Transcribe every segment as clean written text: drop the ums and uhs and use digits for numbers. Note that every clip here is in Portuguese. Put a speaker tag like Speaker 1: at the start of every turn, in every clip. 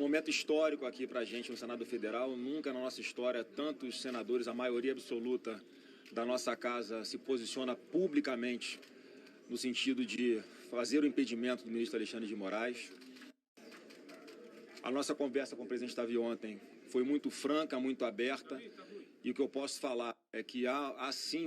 Speaker 1: momento histórico aqui para a gente no Senado Federal. Nunca na nossa história tantos senadores, a maioria absoluta da nossa casa, se posiciona publicamente no sentido de fazer o impedimento do ministro Alexandre de Moraes. A nossa conversa com o presidente Davi ontem foi muito franca, muito aberta, e o que eu posso falar é que há sim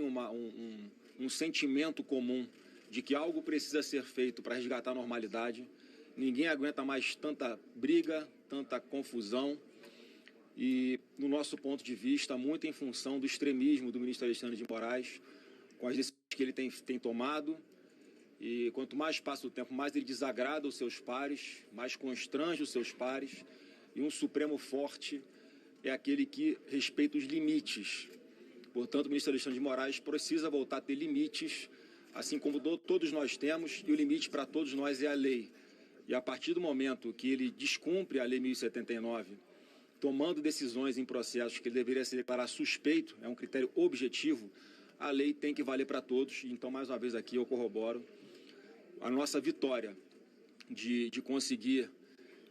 Speaker 1: um sentimento comum de que algo precisa ser feito para resgatar a normalidade. Ninguém aguenta mais tanta briga, tanta confusão, e, no nosso ponto de vista, muito em função do extremismo do ministro Alexandre de Moraes, com as decisões que ele tem tomado. E quanto mais passa o tempo, mais ele desagrada os seus pares, mais constrange os seus pares. E um Supremo forte é aquele que respeita os limites. Portanto, o ministro Alexandre de Moraes precisa voltar a ter limites, assim como todos nós temos, e o limite para todos nós é a lei. E a partir do momento que ele descumpre a Lei 1079, tomando decisões em processos que ele deveria se declarar suspeito, é um critério objetivo, a lei tem que valer para todos. Então, mais uma vez aqui, eu corroboro a nossa vitória de conseguir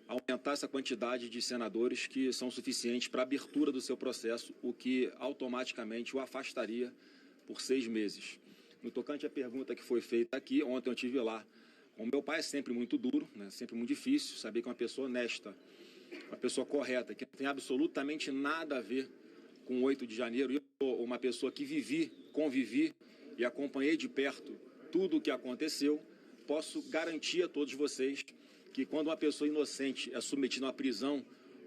Speaker 1: aumentar essa quantidade de senadores que são suficientes para a abertura do seu processo, o que automaticamente o afastaria por 6 meses. No tocante à pergunta que foi feita aqui, ontem eu estive lá. O meu pai é sempre muito duro, né, sempre muito difícil, saber que uma pessoa honesta, uma pessoa correta, que não tem absolutamente nada a ver com o 8 de janeiro, e eu sou uma pessoa que convivi e acompanhei de perto tudo o que aconteceu, posso garantir a todos vocês que quando uma pessoa inocente é submetida a uma prisão,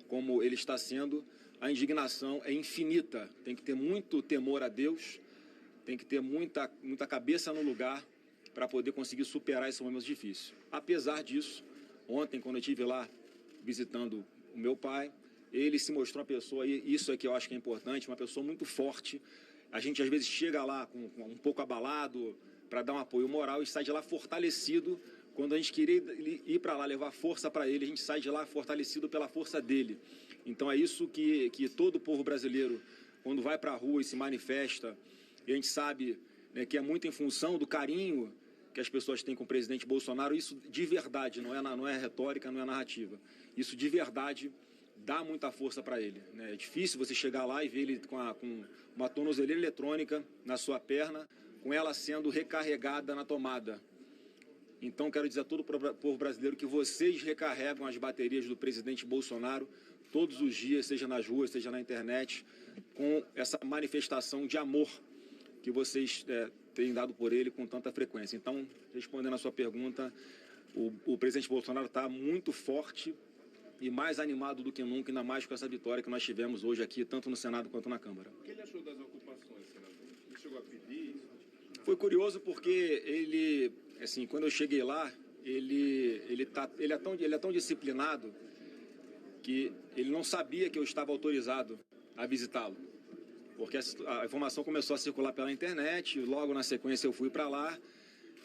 Speaker 1: como ele está sendo, a indignação é infinita. Tem que ter muito temor a Deus, tem que ter muita cabeça no lugar para poder conseguir superar esses momentos difíceis. Apesar disso, ontem, quando eu estive lá visitando o meu pai, ele se mostrou uma pessoa, e isso é que eu acho que é importante, uma pessoa muito forte. A gente, às vezes, chega lá com um pouco abalado para dar um apoio moral e sai de lá fortalecido. Quando a gente queria ir para lá levar força para ele, a gente sai de lá fortalecido pela força dele. Então é isso que todo o povo brasileiro, quando vai para a rua e se manifesta, e a gente sabe, né, que é muito em função do carinho que as pessoas têm com o presidente Bolsonaro, isso de verdade, não é retórica, não é narrativa. Isso de verdade dá muita força para ele, né? É difícil você chegar lá e ver ele com uma tornozeleira eletrônica na sua perna, com ela sendo recarregada na tomada. Então, quero dizer a todo o povo brasileiro que vocês recarregam as baterias do presidente Bolsonaro todos os dias, seja nas ruas, seja na internet, com essa manifestação de amor que vocês têm dado por ele com tanta frequência. Então, respondendo a sua pergunta, o presidente Bolsonaro está muito forte e mais animado do que nunca, ainda mais com essa vitória que nós tivemos hoje aqui, tanto no Senado quanto na Câmara.
Speaker 2: O que ele achou das ocupações, senador? Ele chegou a pedir isso?
Speaker 1: Foi curioso porque ele, assim, quando eu cheguei lá, ele é tão disciplinado que ele não sabia que eu estava autorizado a visitá-lo. Porque a informação começou a circular pela internet, logo na sequência eu fui para lá,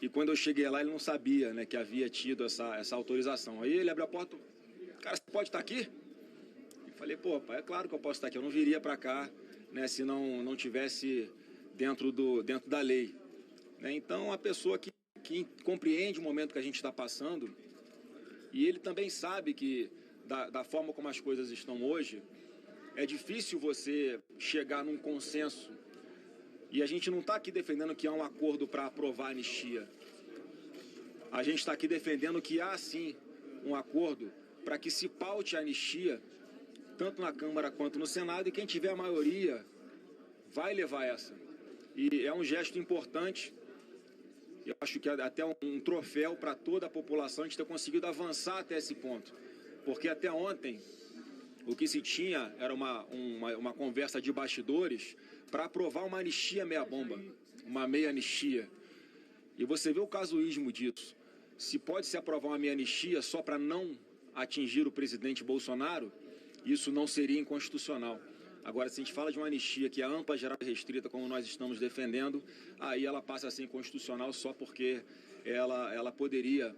Speaker 1: e quando eu cheguei lá ele não sabia, né, que havia tido essa autorização. Aí ele abriu a porta: cara, você pode estar aqui? Eu falei: pô, pai, é claro que eu posso estar aqui, eu não viria para cá, né, se não tivesse dentro da lei. Né? Então, a pessoa que compreende o momento que a gente está passando, e ele também sabe que, da forma como as coisas estão hoje, é difícil você chegar num consenso. E a gente não está aqui defendendo que há um acordo para aprovar a anistia. A gente está aqui defendendo que há, sim, um acordo para que se paute a anistia, tanto na Câmara quanto no Senado, e quem tiver a maioria vai levar essa. E é um gesto importante. Eu acho que é até um troféu para toda a população a gente ter conseguido avançar até esse ponto. Porque até ontem o que se tinha era uma conversa de bastidores para aprovar uma anistia meia-bomba, uma meia-anistia. E você vê o casuísmo disso. Se pode se aprovar uma meia-anistia só para não atingir o presidente Bolsonaro, isso não seria inconstitucional. Agora, se a gente fala de uma anistia que é ampla, geral e restrita, como nós estamos defendendo, aí ela passa a ser inconstitucional só porque ela poderia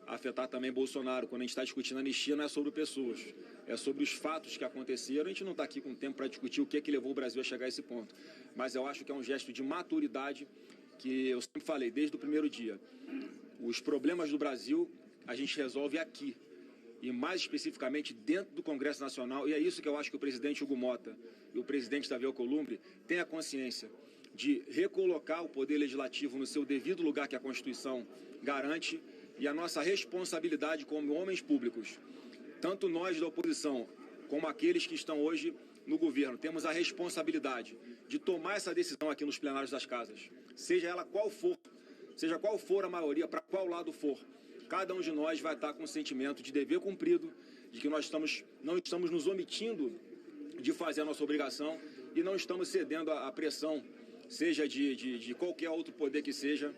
Speaker 1: afetar também Bolsonaro. Quando a gente está discutindo anistia, não é sobre pessoas, é sobre os fatos que aconteceram. A gente não está aqui com tempo para discutir o que levou o Brasil a chegar a esse ponto. Mas eu acho que é um gesto de maturidade que eu sempre falei desde o primeiro dia. Os problemas do Brasil a gente resolve aqui. e mais especificamente dentro do Congresso Nacional, e é isso que eu acho que o presidente Hugo Mota e o presidente Davi Alcolumbre têm a consciência de recolocar o Poder Legislativo no seu devido lugar que a Constituição garante, e a nossa responsabilidade como homens públicos, tanto nós da oposição como aqueles que estão hoje no governo, temos a responsabilidade de tomar essa decisão aqui nos plenários das casas, seja ela qual for, seja qual for a maioria, para qual lado for. Cada um de nós vai estar com o sentimento de dever cumprido, de que nós não estamos nos omitindo de fazer a nossa obrigação e não estamos cedendo à pressão, seja de qualquer outro poder que seja,